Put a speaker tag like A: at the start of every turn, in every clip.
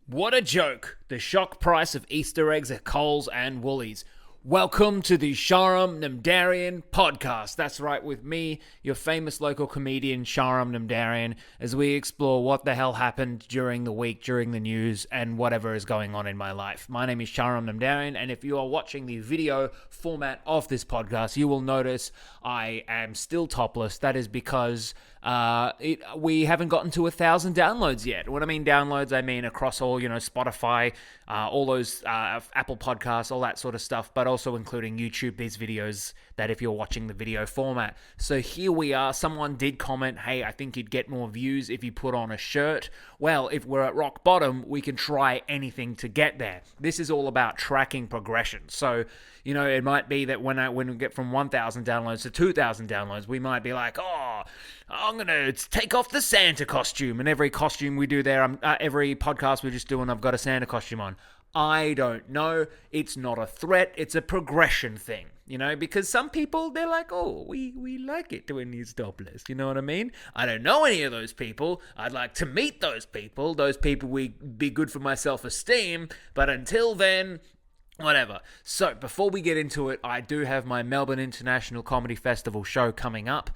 A: What a joke. The shock price of Easter eggs at Coles and Woolies. Welcome to the Sharam Namdarian podcast. That's right, with me, your famous local comedian, Sharam Namdarian, as we explore what the hell happened during the week, during the news, and whatever is going on in my life. My name is Sharam Namdarian, and if you are watching the video format of this podcast, you will notice I am still topless. That is because we haven't gotten to 1,000 downloads yet. When I mean downloads, I mean across all, Spotify, all those Apple Podcasts, all that sort of stuff, but also including YouTube, these videos that if you're watching the video format. So here we are. Someone did comment, hey, I think you'd get more views if you put on a shirt. Well, if we're at rock bottom, we can try anything to get there. This is all about tracking progression. So, it might be that when we get from 1,000 downloads to 2,000 downloads, we might be like, I'm going to take off the Santa costume. And every costume we do there, every podcast we're just doing, I've got a Santa costume on. I don't know. It's not a threat. It's a progression thing, because some people, they're like, we like it when he's topless. You know what I mean? I don't know any of those people. I'd like to meet those people. Those people would be good for my self-esteem. But until then, whatever. So, before we get into it, I do have my Melbourne International Comedy Festival show coming up.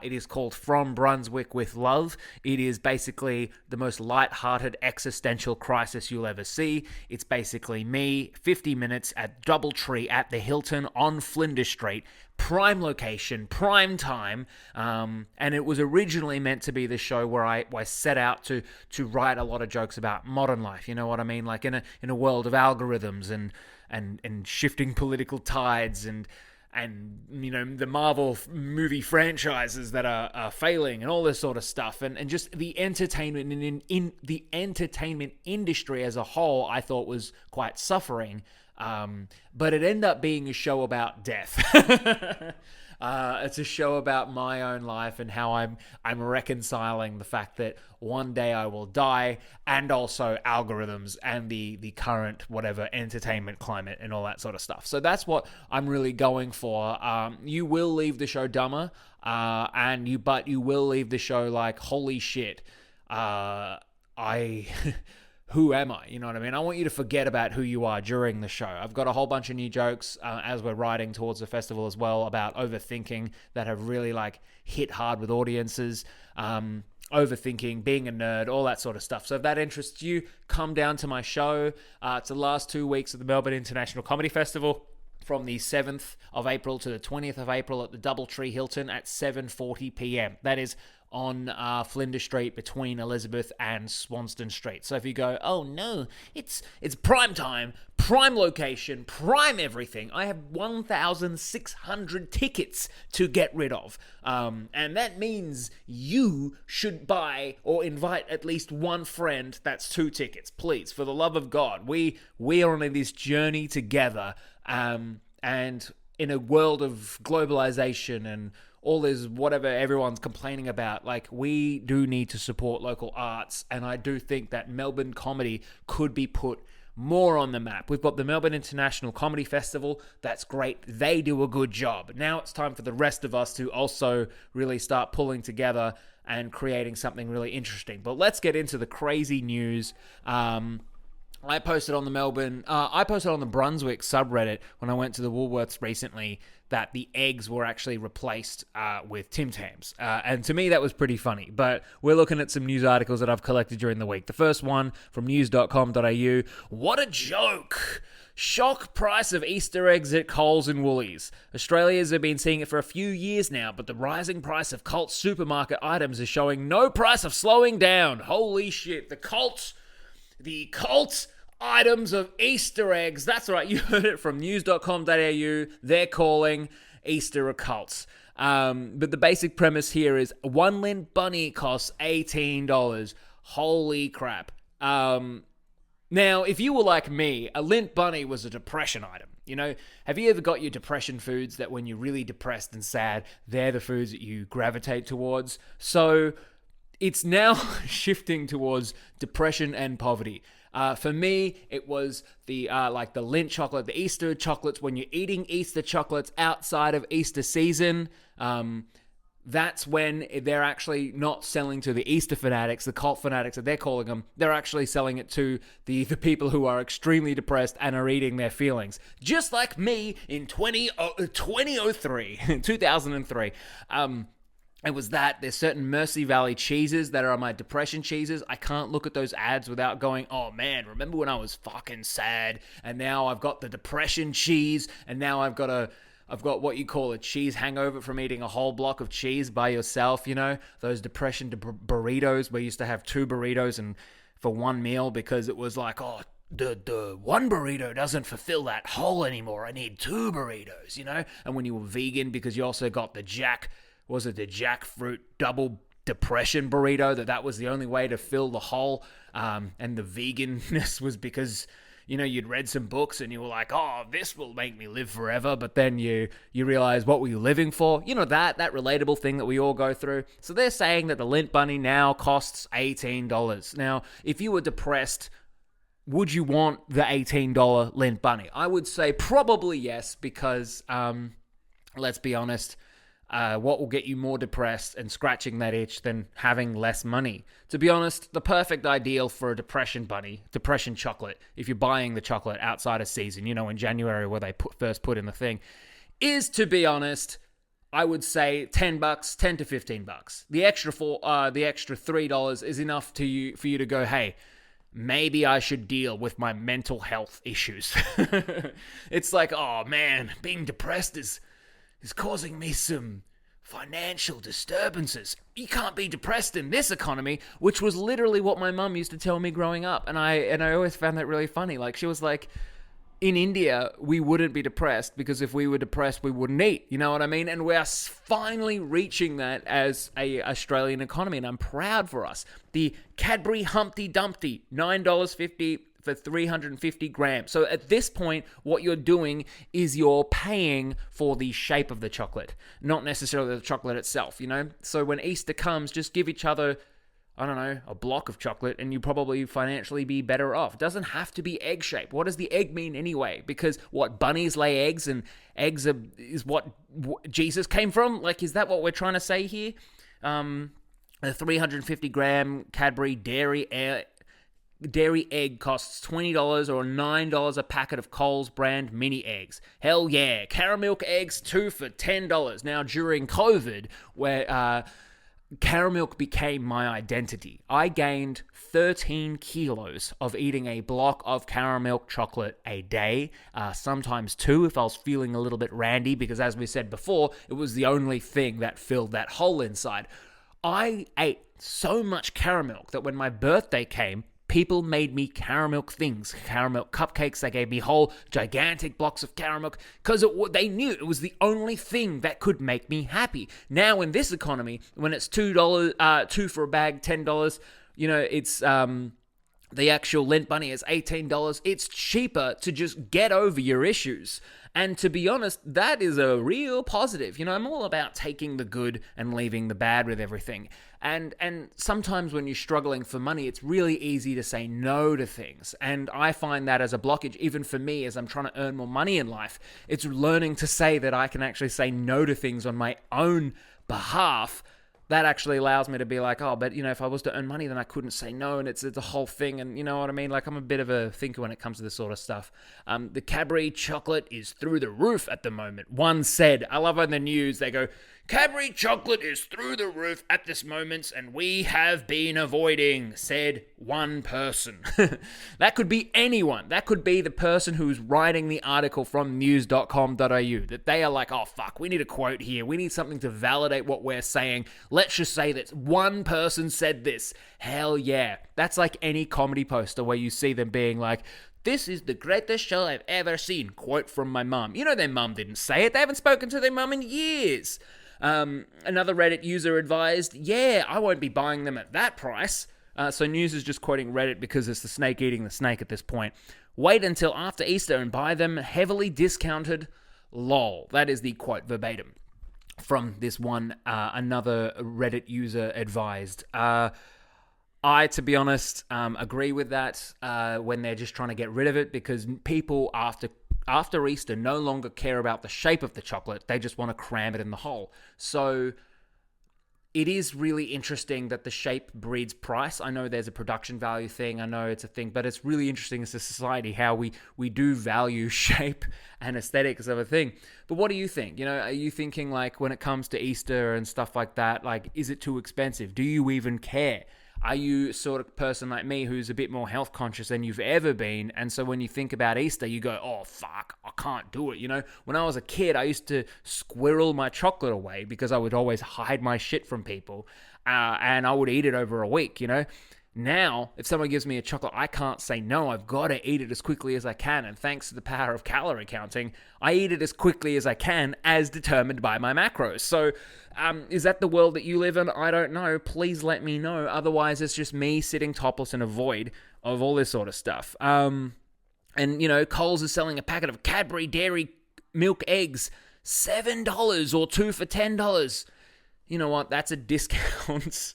A: It is called From Brunswick with Love. It is basically the most light-hearted existential crisis you'll ever see. It's basically me, 50 minutes at Doubletree at the Hilton on Flinders Street. Prime location, prime time, and it was originally meant to be the show where I set out to write a lot of jokes about modern life. You know what I mean? Like in a world of algorithms and shifting political tides and the Marvel movie franchises that are failing and all this sort of stuff and just the entertainment in the entertainment industry as a whole, I thought was quite suffering. But it ended up being a show about death. It's a show about my own life and how I'm reconciling the fact that one day I will die, and also algorithms and the current whatever entertainment climate and all that sort of stuff. So that's what I'm really going for. You will leave the show dumber, but you will leave the show like, holy shit, who am I? You know what I mean? I want you to forget about who you are during the show. I've got a whole bunch of new jokes as we're riding towards the festival as well about overthinking that have really hit hard with audiences. Overthinking, being a nerd, all that sort of stuff. So if that interests you, come down to my show. It's the last 2 weeks of the Melbourne International Comedy Festival, from the 7th of April to the 20th of April at the Doubletree Hilton at 7:40 p.m. That is on Flinders Street between Elizabeth and Swanston Street. So if you go, oh no, it's prime time, prime location, prime everything, I have 1,600 tickets to get rid of. And that means you should buy or invite at least one friend. That's 2 tickets. Please, for the love of God, we are on this journey together. And in a world of globalization and all this whatever everyone's complaining about, we do need to support local arts, and I do think that Melbourne comedy could be put more on the map. We've got the Melbourne International Comedy Festival. That's great. They do a good job. Now it's time for the rest of us to also really start pulling together and creating something really interesting. But let's get into the crazy news. I posted on the Brunswick subreddit when I went to the Woolworths recently that the eggs were actually replaced with Tim Tams. And to me, that was pretty funny. But we're looking at some news articles that I've collected during the week. The first one from news.com.au. What a joke! Shock price of Easter eggs at Coles and Woolies. Australians have been seeing it for a few years now, but the rising price of cult supermarket items is showing no price of slowing down. Holy shit, the cult items of Easter eggs. That's right, you heard it from news.com.au. They're calling Easter occults. But the basic premise here is one Lindt bunny costs $18. Holy crap. Now, if you were like me, a Lindt bunny was a depression item. Have you ever got your depression foods that when you're really depressed and sad, they're the foods that you gravitate towards? So it's now shifting towards depression and poverty. For me, it was the Lindt chocolate, the Easter chocolates. When you're eating Easter chocolates outside of Easter season, that's when they're actually not selling to the Easter fanatics, the cult fanatics that they're calling them. They're actually selling it to the people who are extremely depressed and are eating their feelings. Just like me in 2003. It was that. There's certain Mercy Valley cheeses that are my depression cheeses. I can't look at those ads without going, oh man, remember when I was fucking sad? And now I've got the depression cheese, and now I've got what you call a cheese hangover from eating a whole block of cheese by yourself, you know? Those depression burritos where you used to have 2 burritos and for one meal because it was like, oh, the one burrito doesn't fulfill that hole anymore. I need 2 burritos, you know? And when you were vegan, because you also got the jackfruit double depression burrito, that was the only way to fill the hole. And the veganism was because, you know, you'd read some books and you were like, oh, this will make me live forever. But then you realize, what were you living for? You know, that relatable thing that we all go through. So they're saying that the Lint Bunny now costs $18. Now, if you were depressed, would you want the $18 Lint Bunny? I would say probably yes, because let's be honest, what will get you more depressed and scratching that itch than having less money? To be honest, the perfect ideal for a depression chocolate, if you're buying the chocolate outside of season, you know, in January where they first put in the thing, is, to be honest, I would say $10, $10 to $15. The extra $3 is enough for you to go, hey, maybe I should deal with my mental health issues. It's like, oh man, being depressed is causing me some financial disturbances. You can't be depressed in this economy, which was literally what my mum used to tell me growing up. And I always found that really funny. Like, she was like, in India, we wouldn't be depressed because if we were depressed, we wouldn't eat. You know what I mean? And we're finally reaching that as a Australian economy, and I'm proud for us. The Cadbury Humpty Dumpty, $9.50 for 350 grams. So at this point, what you're doing is you're paying for the shape of the chocolate, not necessarily the chocolate itself, you know? So when Easter comes, just give each other, I don't know, a block of chocolate and you probably financially be better off. It doesn't have to be egg shaped. What does the egg mean anyway? Because what, bunnies lay eggs and eggs is what Jesus came from? Like, is that what we're trying to say here? A 350 gram Cadbury dairy egg costs $20 or $9 a packet of Coles brand mini eggs. Hell yeah. Caramel eggs, 2 for $10. Now, during COVID, where caramel became my identity, I gained 13 kilos of eating a block of caramel chocolate a day, sometimes 2 if I was feeling a little bit randy, because as we said before, it was the only thing that filled that hole inside. I ate so much caramel that when my birthday came, people made me caramel things, caramel cupcakes. They gave me whole gigantic blocks of caramel because they knew it was the only thing that could make me happy. Now in this economy, when it's $2, 2 for a bag, $10, you know, it's the actual Lint Bunny is $18. It's cheaper to just get over your issues. And to be honest, that is a real positive. You know, I'm all about taking the good and leaving the bad with everything. And sometimes when you're struggling for money, it's really easy to say no to things. And I find that as a blockage, even for me, as I'm trying to earn more money in life, it's learning to say that I can actually say no to things on my own behalf. That actually allows me to be like, oh, but, you know, if I was to earn money, then I couldn't say no, and it's a whole thing, and you know what I mean? Like, I'm a bit of a thinker when it comes to this sort of stuff. The Cadbury chocolate is through the roof at the moment. One said, I love on the news, they go, Cadbury chocolate is through the roof at this moment, and we have been avoiding, said one person. That could be anyone. That could be the person who's writing the article from news.com.au, that they are like, oh, fuck, we need a quote here. We need something to validate what we're saying. Let's just say that one person said this. Hell yeah. That's like any comedy poster where you see them being like, this is the greatest show I've ever seen. Quote from my mum. You know their mum didn't say it. They haven't spoken to their mum in years. Another Reddit user advised, yeah, I won't be buying them at that price. So news is just quoting Reddit because it's the snake eating the snake at this point. Wait until after Easter and buy them heavily discounted. Lol. That is the quote verbatim from this one, another Reddit user advised. I, to be honest, agree with that when they're just trying to get rid of it, because people after Easter no longer care about the shape of the chocolate. They just want to cram it in the hole. So it is really interesting that the shape breeds price. I know there's a production value thing. I know it's a thing, but it's really interesting as a society how we do value shape and aesthetics of a thing. But what do you think? Are you thinking like when it comes to Easter and stuff like that, like, is it too expensive? Do you even care? Are you sort of person like me who's a bit more health conscious than you've ever been? And so when you think about Easter, you go, oh, fuck, I can't do it. When I was a kid, I used to squirrel my chocolate away because I would always hide my shit from people. And I would eat it over a week, Now, if someone gives me a chocolate, I can't say no. I've got to eat it as quickly as I can. And thanks to the power of calorie counting, I eat it as quickly as I can, as determined by my macros. So, is that the world that you live in? I don't know. Please let me know. Otherwise, it's just me sitting topless in a void of all this sort of stuff. And, Coles is selling a packet of Cadbury Dairy Milk eggs, $7 or 2 for $10. You know what? That's a discount.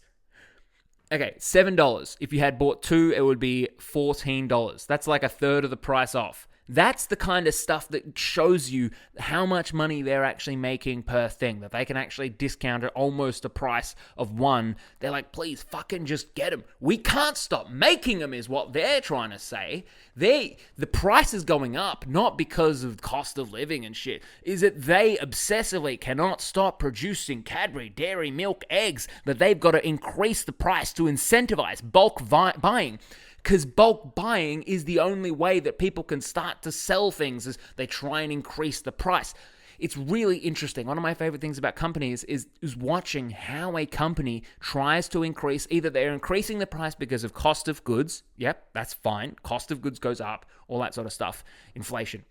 A: Okay, $7. If you had bought 2, it would be $14. That's like a third of the price off. That's the kind of stuff that shows you how much money they're actually making per thing, that they can actually discount it almost the price of one. They're like, please fucking just get them. We can't stop making them is what they're trying to say. The price is going up, not because of cost of living and shit, is that they obsessively cannot stop producing Cadbury Dairy Milk eggs, that they've got to increase the price to incentivize bulk buying. Because bulk buying is the only way that people can start to sell things as they try and increase the price. It's really interesting. One of my favorite things about companies is watching how a company tries to increase. Either they're increasing the price because of cost of goods. Yep, that's fine. Cost of goods goes up, all that sort of stuff. Inflation.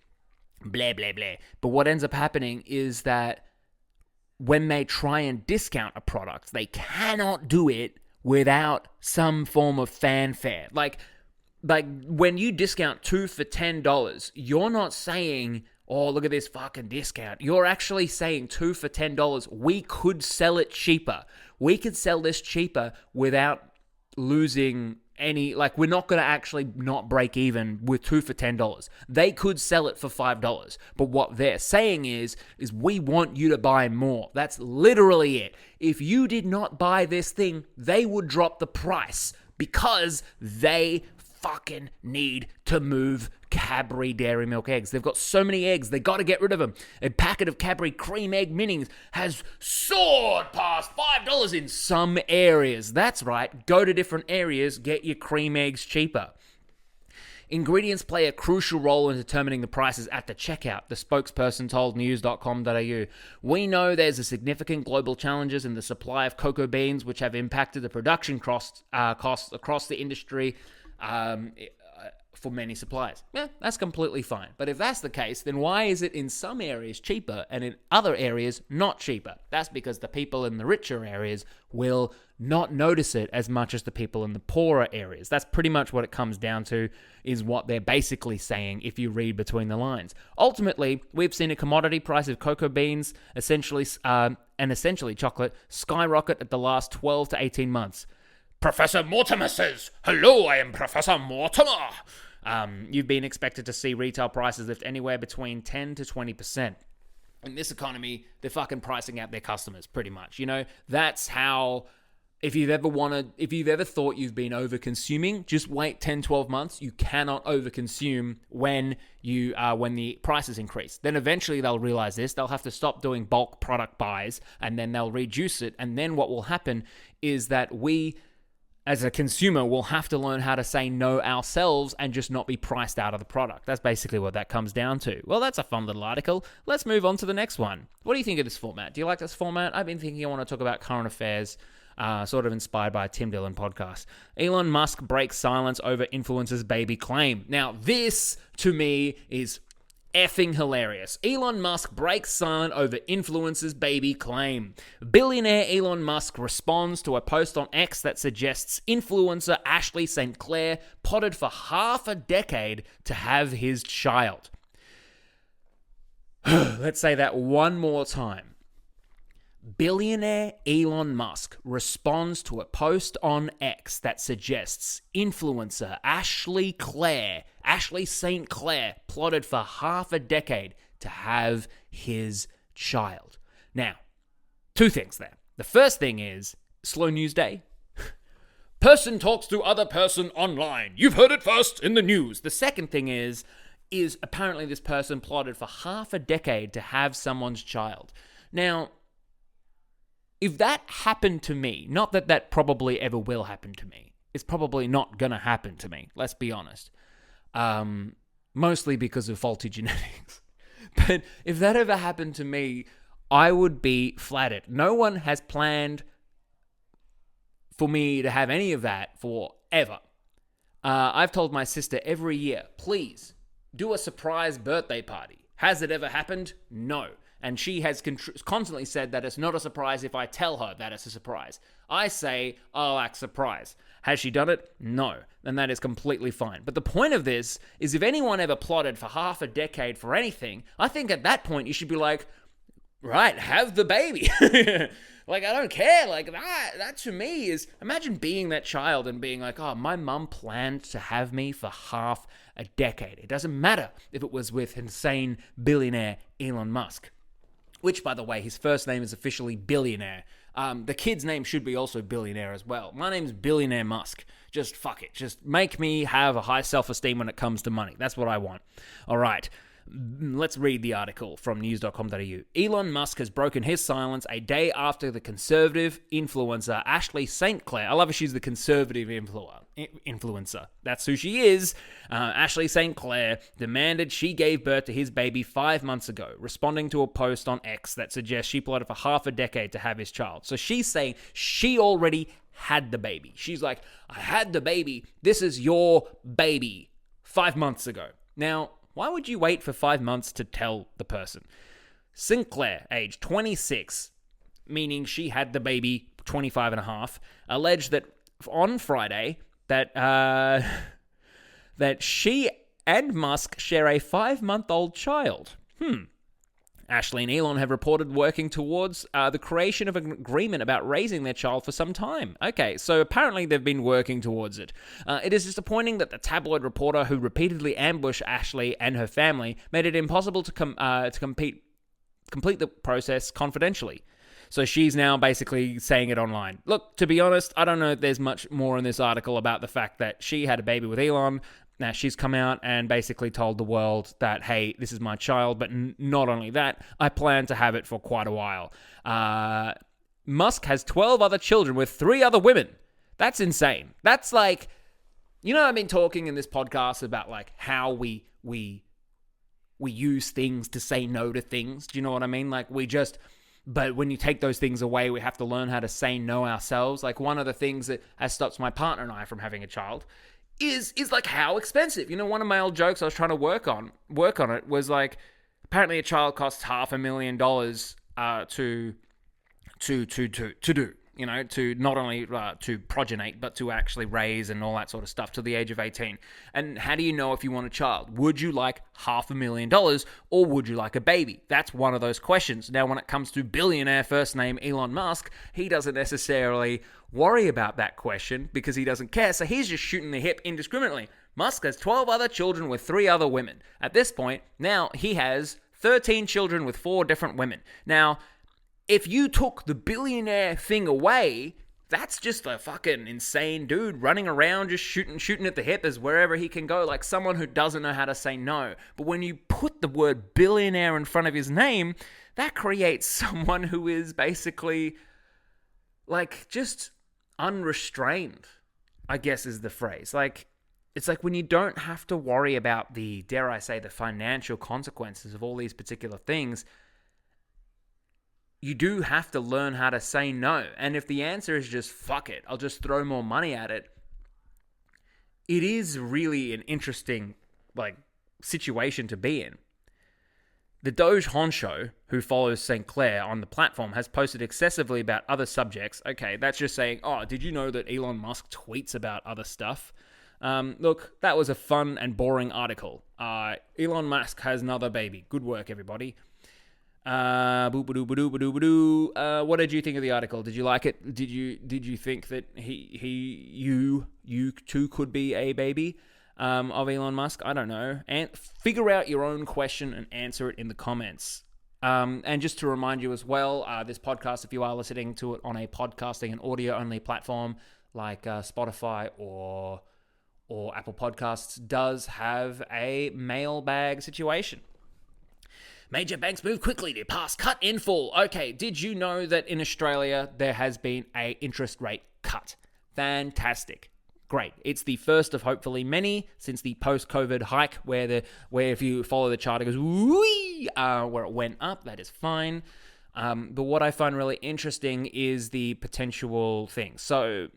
A: Blah, blah, blah. But what ends up happening is that when they try and discount a product, they cannot do it without some form of fanfare. Like when you discount 2 for $10, you're not saying, oh, look at this fucking discount. You're actually saying 2 for $10. We could sell it cheaper. We could sell this cheaper without losing any, like, we're not going to actually not break even with 2 for $10. They could sell it for $5. But what they're saying is we want you to buy more. That's literally it. If you did not buy this thing, they would drop the price because they fucking need to move Cadbury Dairy Milk eggs. They've got so many eggs, they got to get rid of them. A packet of Cadbury Cream Egg Minis has soared past $5 in some areas. That's right, go to different areas, get your cream eggs cheaper. Ingredients play a crucial role in determining the prices at the checkout, the spokesperson told news.com.au. We know there's a significant global challenges in the supply of cocoa beans, which have impacted the production costs across the industry for many suppliers. Yeah, that's completely fine. But if that's the case, then why is it in some areas cheaper and in other areas not cheaper? That's because the people in the richer areas will not notice it as much as the people in the poorer areas. That's pretty much what it comes down to, is what they're basically saying if you read between the lines. Ultimately, we've seen a commodity price of cocoa beans, essentially chocolate, skyrocket at the last 12 to 18 months. Professor Mortimer says, hello, I am Professor Mortimer. You've been expected to see retail prices lift anywhere between 10 to 20%. In this economy, they're fucking pricing out their customers, pretty much. That's how, if you've ever thought you've been over-consuming, just wait 10, 12 months. You cannot over-consume when the prices increase. Then eventually they'll realize this. They'll have to stop doing bulk product buys, and then they'll reduce it. And then what will happen is that we, as a consumer, will have to learn how to say no ourselves and just not be priced out of the product. That's basically what that comes down to. Well, that's a fun little article. Let's move on to the next one. What do you think of this format? Do you like this format? I've been thinking I want to talk about current affairs, sort of inspired by a Tim Dillon podcast. Elon Musk breaks silence over influencer's baby claim. Now, this, to me, is effing hilarious. Elon Musk breaks silence over influencer's baby claim. Billionaire Elon Musk responds to a post on X that suggests influencer Ashley St. Clair potted for half a decade to have his child. Let's say that one more time. Billionaire Elon Musk responds to a post on X that suggests influencer Ashley St. Clair plotted for half a decade to have his child. Now, two things there. The first thing is, Slow news day. Person talks to other person online. You've heard it first in the news. The second thing is apparently this person plotted for half a decade to have someone's child. Now, if that happened to me, not that that probably ever will happen to me, it's probably not going to happen to me, let's be honest. Mostly because of faulty genetics. But if that ever happened to me, I would be flattered. No one has planned for me to have any of that forever. I've told my sister every year, please do a surprise birthday party. Has it ever happened? No. And she has constantly said that it's not a surprise if I tell her that it's a surprise. I say, I'll act surprised. Has she done it? No. And that is completely fine. But the point of this is if anyone ever plotted for half a decade for anything, I think at that point you should be like, right, have the baby. Like, I don't care. Like, that to me is, imagine being that child and being like, oh, my mum planned to have me for half a decade. It doesn't matter if it was with insane billionaire Elon Musk. Which, by the way, his first name is officially Billionaire. The kid's name should be also Billionaire as well. My name's Billionaire Musk. Just fuck it. Just make me have a high self-esteem when it comes to money. That's what I want. All right. Let's read the article from news.com.au. Elon Musk has broken his silence a day after the conservative influencer Ashley St. Clair. I love how she's the conservative influencer. That's who she is. Ashley St. Clair demanded she gave birth to his baby 5 months ago, responding to a post on X that suggests she plotted for half a decade to have his child. So she's saying she already had the baby. She's like, I had the baby. This is your baby 5 months ago. Now, why would you wait for 5 months to tell the person? Sinclair, age 26, meaning she had the baby 25 and a half, alleged that on Friday that that she and Musk share a 5-month-old child. Ashley and Elon have reported working towards the creation of an agreement about raising their child for some time. Okay, so apparently they've been working towards it. It is disappointing that the tabloid reporter who repeatedly ambushed Ashley and her family made it impossible to complete the process confidentially. So she's now basically saying it online. Look, to be honest, I don't know if there's much more in this article about the fact that she had a baby with Elon. Now, she's come out and basically told the world that, hey, this is my child, but not only that, I plan to have it for quite a while. Musk has 12 other children with 3 other women. That's insane. That's like, you know, I've been talking in this podcast about like how we use things to say no to things. Do you know what I mean? Like but when you take those things away, we have to learn how to say no ourselves. Like one of the things that has stopped my partner and I from having a child is like how expensive. You know, one of my old jokes I was trying to work on it was like, apparently a child costs $500,000 to do. You know, to not only to progenate, but to actually raise and all that sort of stuff to the age of 18. And how do you know if you want a child? Would you like $500,000 or would you like a baby? That's one of those questions. Now, when it comes to billionaire first name Elon Musk, he doesn't necessarily worry about that question because he doesn't care. So he's just shooting the hip indiscriminately. Musk has 12 other children with 3 other women. At this point, now he has 13 children with 4 different women. Now, if you took the billionaire thing away, that's just a fucking insane dude running around just shooting at the hip as wherever he can go, like someone who doesn't know how to say no. But when you put the word billionaire in front of his name, that creates someone who is basically like just unrestrained, I guess is the phrase. Like, it's like when you don't have to worry about the, dare I say, the financial consequences of all these particular things, you do have to learn how to say no. And if the answer is just, fuck it, I'll just throw more money at it, it is really an interesting, like, situation to be in. The Doge honcho, who follows St. Clair on the platform, has posted excessively about other subjects. Okay, that's just saying, oh, did you know that Elon Musk tweets about other stuff? Look, that was a fun and boring article. Elon Musk has another baby. Good work, everybody. What did you think of the article? Did you like it? Did you think that you too could be a baby of Elon Musk? I don't know. And figure out your own question and answer it in the comments. And just to remind you as well, this podcast, if you are listening to it on a podcasting and audio-only platform like Spotify or Apple Podcasts, does have a mailbag situation. Major banks move quickly to pass cut in full. Okay, did you know that in Australia there has been a interest rate cut? Fantastic. Great. It's the first of hopefully many since the post-COVID hike where if you follow the chart it goes whee, where it went up. That is fine. But what I find really interesting is the potential thing. So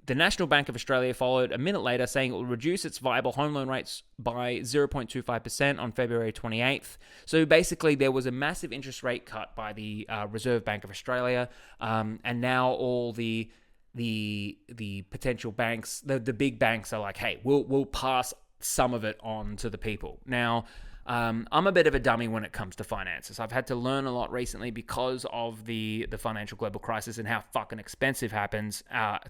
A: the National Bank of Australia followed a minute later saying it will reduce its viable home loan rates by 0.25% on February 28th. So basically there was a massive interest rate cut by the Reserve Bank of Australia, and now all the potential banks, the big banks are like, hey, we'll pass some of it on to the people. Now, I'm a bit of a dummy when it comes to finances. I've had to learn a lot recently because of the financial global crisis and how fucking expensive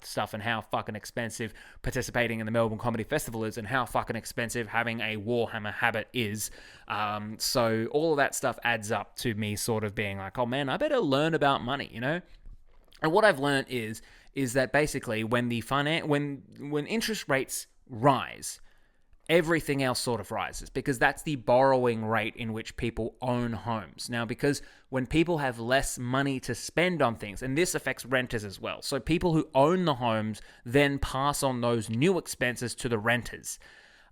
A: stuff and how fucking expensive participating in the Melbourne Comedy Festival is and how fucking expensive having a Warhammer habit is. So all of that stuff adds up to me sort of being like, oh man, I better learn about money, you know? And what I've learned is that basically when when interest rates rise, everything else sort of rises because that's the borrowing rate in which people own homes. Now, because when people have less money to spend on things, and this affects renters as well, so people who own the homes then pass on those new expenses to the renters.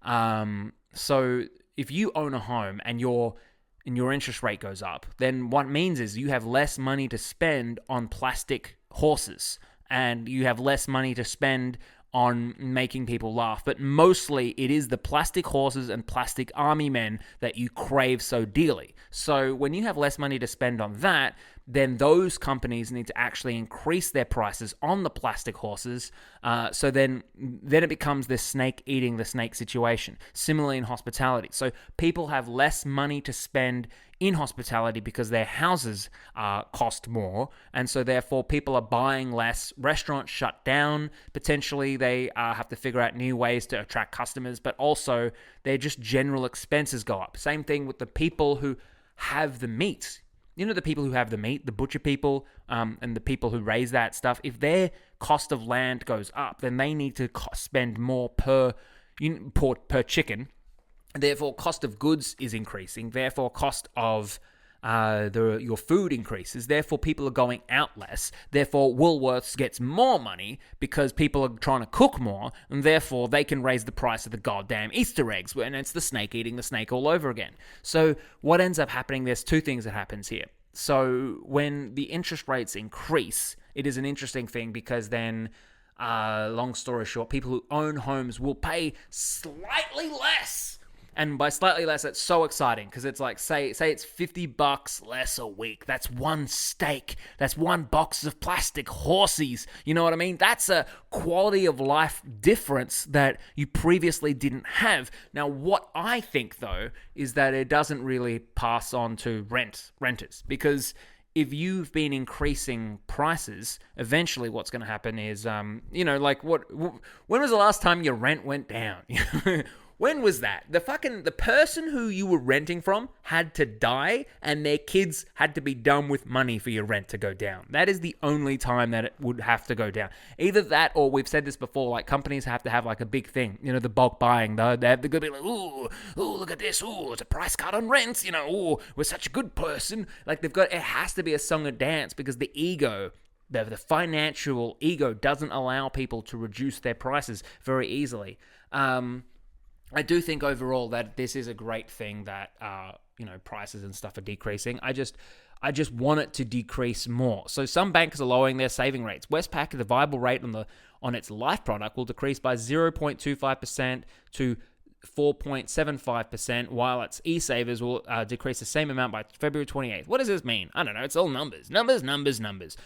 A: So if you own a home and your interest rate goes up, then what it means is you have less money to spend on plastic horses and you have less money to spend on making people laugh. But mostly it is the plastic horses and plastic army men that you crave so dearly. So when you have less money to spend on that, then those companies need to actually increase their prices on the plastic horses. So then it becomes this snake eating the snake situation. Similarly in hospitality. So people have less money to spend in hospitality because their houses cost more, and so therefore people are buying less. Restaurants shut down. Potentially they have to figure out new ways to attract customers, but also their just general expenses go up. Same thing with the people who have the meat. You know, the people who have the meat, the butcher people, and the people who raise that stuff. If their cost of land goes up, then they need to spend more per chicken. Therefore, cost of goods is increasing. Therefore, cost of your food increases. Therefore, people are going out less. Therefore, Woolworths gets more money because people are trying to cook more, and therefore they can raise the price of the goddamn Easter eggs, and it's the snake eating the snake all over again. So what ends up happening, there's two things that happens here. So when the interest rates increase, it is an interesting thing because then, long story short, people who own homes will pay slightly less. And by slightly less, that's so exciting because it's like, say it's $50 less a week. That's one steak. That's one box of plastic horsies. You know what I mean? That's a quality of life difference that you previously didn't have. Now, what I think, though, is that it doesn't really pass on to renters because if you've been increasing prices, eventually what's going to happen is, when was the last time your rent went down? When was that? The person who you were renting from had to die and their kids had to be done with money for your rent to go down. That is the only time that it would have to go down. Either that or we've said this before, like companies have to have like a big thing, the bulk buying. They have to go be like, ooh, look at this. Ooh, it's a price cut on rents. Ooh, we're such a good person. Like it has to be a song and dance because the ego, the financial ego doesn't allow people to reduce their prices very easily. I do think overall that this is a great thing that prices and stuff are decreasing. I just want it to decrease more. So some banks are lowering their saving rates. Westpac, the viable rate on its life product will decrease by 0.25% to 4.75%, while its e-savers will decrease the same amount by February 28th. What does this mean? I don't know. It's all numbers. Numbers.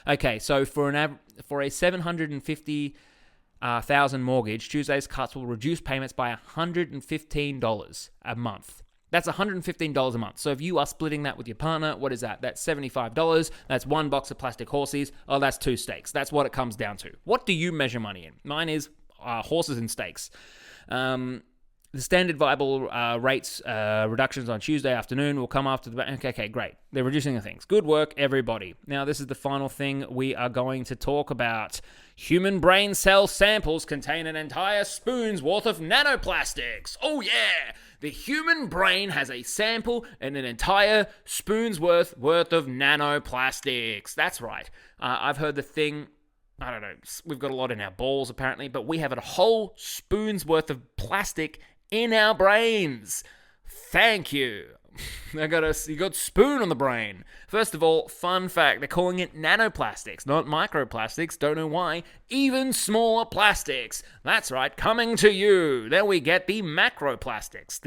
A: Okay, so for a 750,000 mortgage, Tuesday's cuts will reduce payments by $115 a month. That's $115 a month. So if you are splitting that with your partner, what is that? That's $75. That's one box of plastic horsies. Oh, that's two steaks. That's what it comes down to. What do you measure money in? Mine is horses and steaks. The standard viable rates reductions on Tuesday afternoon will come after the... Okay, great. They're reducing the things. Good work, everybody. Now, this is the final thing we are going to talk about. Human brain cell samples contain an entire spoon's worth of nanoplastics. Oh, yeah! The human brain has a sample and an entire spoon's worth of nanoplastics. That's right. I've heard the thing... I don't know, we've got a lot in our balls apparently, but we have a whole spoon's worth of plastic in our brains. Thank you. You got spoon on the brain. First of all, fun fact, they're calling it nanoplastics, not microplastics. Don't know why. Even smaller plastics. That's right, coming to you. Then we get the macroplastics,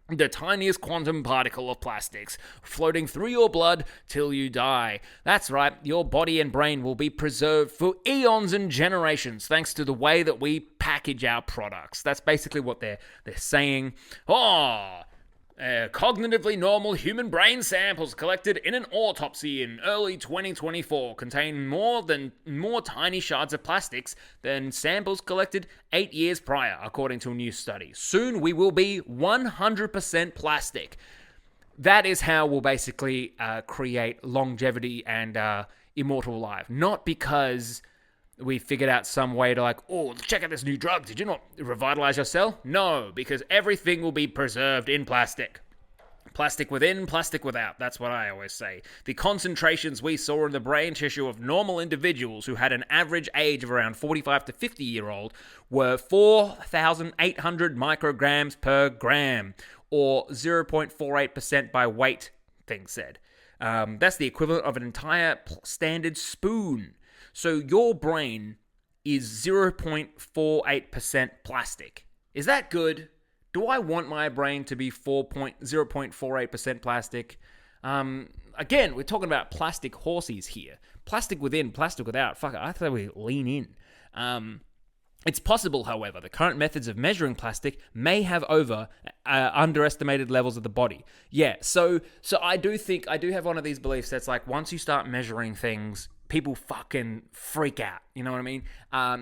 A: the tiniest quantum particle of plastics, floating through your blood till you die. That's right, your body and brain will be preserved for eons and generations thanks to the way that we package our products. That's basically what they're saying. Cognitively normal human brain samples collected in an autopsy in early 2024 contain more tiny shards of plastics than samples collected 8 years prior, according to a new study. Soon we will be 100% plastic. That is how we'll basically create longevity and immortal life. Not because we figured out some way to check out this new drug. Did you not revitalize your cell? No, because everything will be preserved in plastic. Plastic within, plastic without. That's what I always say. The concentrations we saw in the brain tissue of normal individuals who had an average age of around 45 to 50-year-old were 4,800 micrograms per gram, or 0.48% by weight, things said. That's the equivalent of an entire standard spoon. So your brain is 0.48% plastic. Is that good? Do I want my brain to be 0.48% plastic? Again, we're talking about plastic horsies here. Plastic within, plastic without. Fuck it, I thought we lean in. It's possible, however, the current methods of measuring plastic may have underestimated levels of the body. Yeah, so I do have one of these beliefs that's like, once you start measuring things, people fucking freak out. You know what I mean?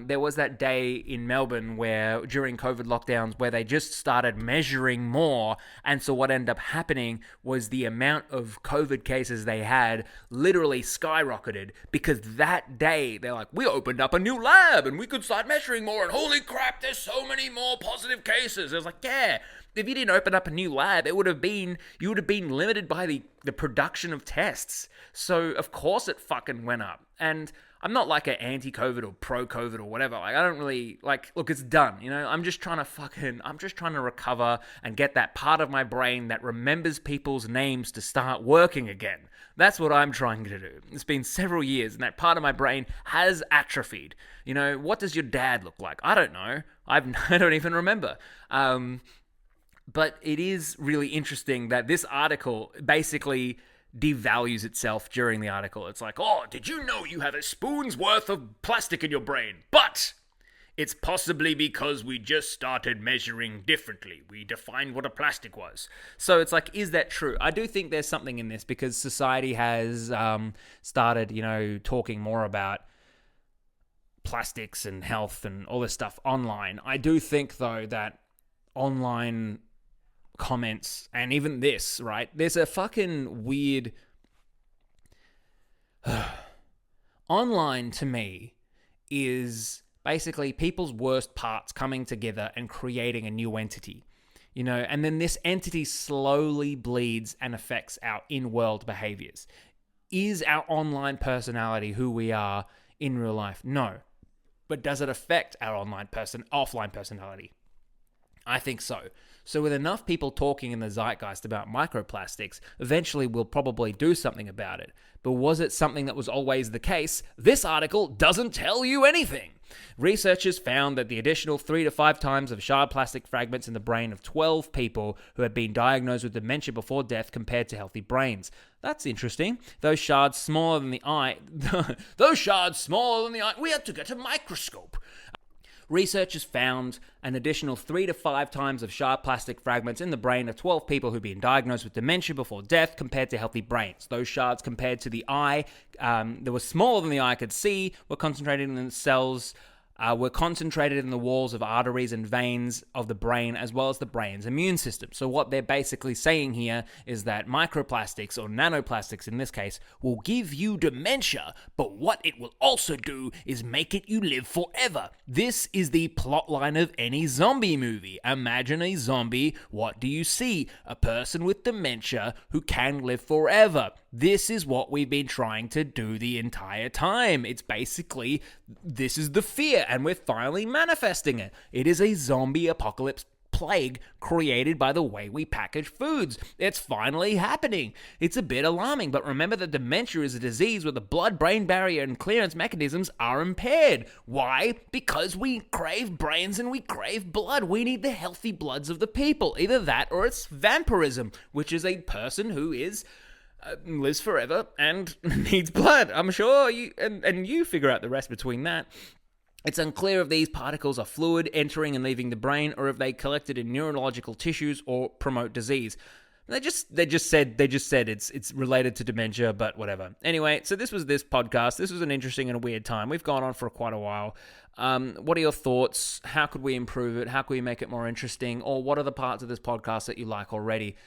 A: There was that day in Melbourne where during COVID lockdowns where they just started measuring more. And so what ended up happening was the amount of COVID cases they had literally skyrocketed because that day they're like, we opened up a new lab and we could start measuring more. And holy crap, there's so many more positive cases. It was like, yeah. If you didn't open up a new lab, you would have been limited by the production of tests. So of course it fucking went up. And I'm not like an anti-COVID or pro-COVID or whatever. Like, I don't really look, it's done. You know, I'm just trying to recover and get that part of my brain that remembers people's names to start working again. That's what I'm trying to do. It's been several years and that part of my brain has atrophied. You know, what does your dad look like? I don't know. I don't even remember. But it is really interesting that this article basically devalues itself during the article. It's like, oh, did you know you have a spoon's worth of plastic in your brain? But it's possibly because we just started measuring differently. We defined what a plastic was. So it's like, is that true? I do think there's something in this because society has started, talking more about plastics and health and all this stuff online. I do think, though, that online comments and even this, right? There's a fucking weird... Online, to me, is basically people's worst parts coming together and creating a new entity. And then this entity slowly bleeds and affects our in-world behaviors. Is our online personality who we are in real life? No. But does it affect our offline personality? I think so. So with enough people talking in the zeitgeist about microplastics, eventually we'll probably do something about it. But was it something that was always the case? This article doesn't tell you anything. Researchers found that the additional 3 to 5 times of shard plastic fragments in the brain of 12 people who had been diagnosed with dementia before death compared to healthy brains. That's interesting. Those shards smaller than the eye... We had to get a microscope. Researchers found an additional 3 to 5 times of sharp plastic fragments in the brain of 12 people who'd been diagnosed with dementia before death compared to healthy brains. Those shards compared to the eye that were smaller than the eye could see were concentrated in the cells were concentrated in the walls of arteries and veins of the brain, as well as the brain's immune system. So what they're basically saying here is that microplastics, or nanoplastics in this case, will give you dementia, but what it will also do is make it you live forever. This is the plotline of any zombie movie. Imagine a zombie. What do you see? A person with dementia who can live forever. This is what we've been trying to do the entire time. It's basically, this is the fear, and we're finally manifesting it. It is a zombie apocalypse plague created by the way we package foods. It's finally happening. It's a bit alarming, but remember that dementia is a disease where the blood-brain barrier and clearance mechanisms are impaired. Why? Because we crave brains and we crave blood. We need the healthy bloods of the people. Either that or it's vampirism, which is a person who is lives forever and needs blood. I'm sure you figure out the rest between that. It's unclear if these particles are fluid entering and leaving the brain, or if they collected in neurological tissues or promote disease. They just said it's related to dementia, but whatever. Anyway, so this was this podcast. This was an interesting and a weird time. We've gone on for quite a while. What are your thoughts? How could we improve it? How could we make it more interesting? Or what are the parts of this podcast that you like already?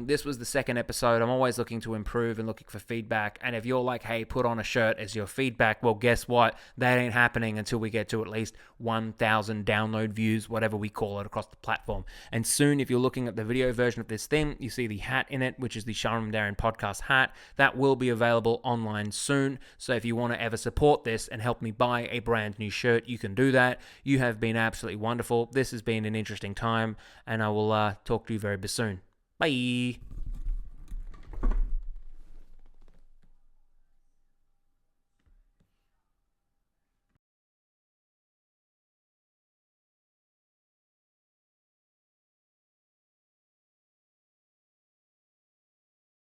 A: This was the second episode. I'm always looking to improve and looking for feedback. And if you're like, hey, put on a shirt as your feedback, well, guess what? That ain't happening until we get to at least 1,000 download views, whatever we call it, across the platform. And soon, if you're looking at the video version of this thing, you see the hat in it, which is the Sharam Namdarian podcast hat. That will be available online soon. So if you want to ever support this and help me buy a brand new shirt, you can do that. You have been absolutely wonderful. This has been an interesting time, and I will talk to you very soon. Bye.